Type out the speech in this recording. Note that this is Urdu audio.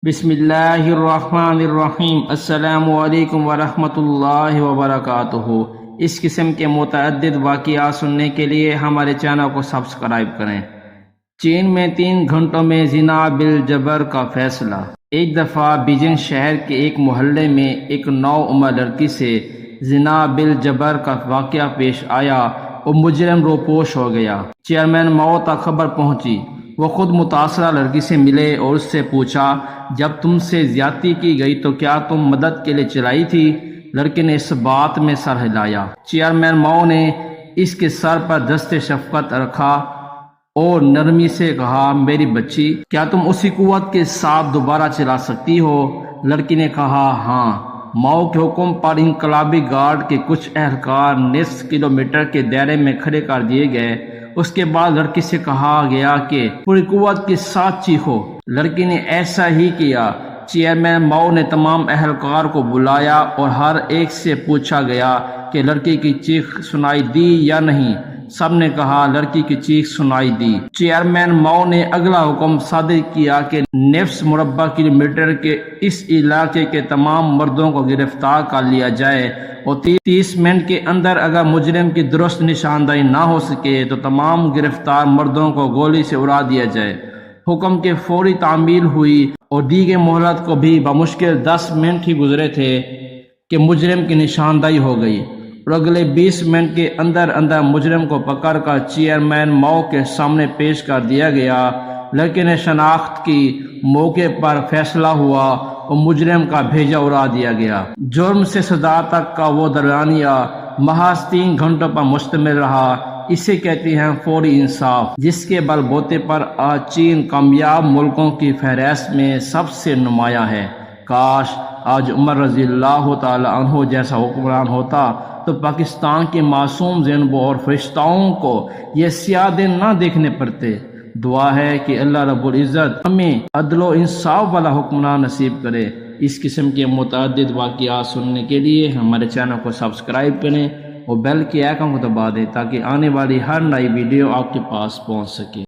بسم اللہ الرحمن الرحیم۔ السلام علیکم ورحمۃ اللہ وبرکاتہ۔ اس قسم کے متعدد واقعات سننے کے لیے ہمارے چینل کو سبسکرائب کریں۔ چین میں 3 گھنٹوں میں زنا بالجبر کا فیصلہ۔ ایک دفعہ بیجنگ شہر کے ایک محلے میں ایک نوعمر لڑکی سے زنا بالجبر کا واقعہ پیش آیا اور مجرم روپوش ہو گیا۔ چیئرمین ماؤ تک خبر پہنچی۔ وہ خود متاثرہ لڑکی سے ملے اور اس سے پوچھا، جب تم سے زیادتی کی گئی تو کیا تم مدد کے لیے چلائی تھی؟ لڑکی نے اس بات میں سر ہلایا۔ چیئرمین ماؤ نے اس کے سر پر دست شفقت رکھا اور نرمی سے کہا، میری بچی، کیا تم اسی قوت کے ساتھ دوبارہ چلا سکتی ہو؟ لڑکی نے کہا، ہاں۔ ماؤ کے حکم پر انقلابی گارڈ کے کچھ اہلکار نصف کلومیٹر کے دائرے میں کھڑے کر دیے گئے۔ اس کے بعد لڑکی سے کہا گیا کہ پوری قوت کے ساتھ چیخو۔ لڑکی نے ایسا ہی کیا۔ چیئرمین ماؤ نے تمام اہلکار کو بلایا اور ہر ایک سے پوچھا گیا کہ لڑکی کی چیخ سنائی دی یا نہیں۔ سب نے کہا لڑکی کی چیخ سنائی دی۔ چیئرمین ماؤ نے اگلا حکم صادر کیا کہ نصف مربع کلومیٹر کے اس علاقے کے تمام مردوں کو گرفتار کر لیا جائے اور 30 منٹ کے اندر اگر مجرم کی درست نشاندہی نہ ہو سکے تو تمام گرفتار مردوں کو گولی سے اڑا دیا جائے۔ حکم کے فوری تعمیل ہوئی اور دی گئی مہلت کو بھی بمشکل 10 منٹ ہی گزرے تھے کہ مجرم کی نشاندہی ہو گئی اور اگلے 20 منٹ کے اندر مجرم کو پکڑ کر چیئرمین ماؤ کے سامنے پیش کر دیا گیا۔ لڑکے نے شناخت کی، موقع پر فیصلہ ہوا اور مجرم کا بھیجا اڑا دیا گیا۔ جرم سے سزا تک کا وہ دورانیہ محض 3 گھنٹوں پر مشتمل رہا۔ اسے کہتے ہیں فوری انصاف، جس کے بل بوتے پر آج چین کامیاب ملکوں کی فہرست میں سب سے نمایاں ہے۔ کاش آج عمر رضی اللہ تعالی عنہ جیسا حکمران ہوتا تو پاکستان کے معصوم زینبوں اور فرشتاؤں کو یہ سیاہ دن نہ دیکھنے پڑتے۔ دعا ہے کہ اللہ رب العزت ہمیں عدل و انصاف والا حکمران نصیب کرے۔ اس قسم کے متعدد واقعات سننے کے لیے ہمارے چینل کو سبسکرائب کریں اور بیل کے آئیکن کو دبا دیں تاکہ آنے والی ہر نئی ویڈیو آپ کے پاس پہنچ سکے۔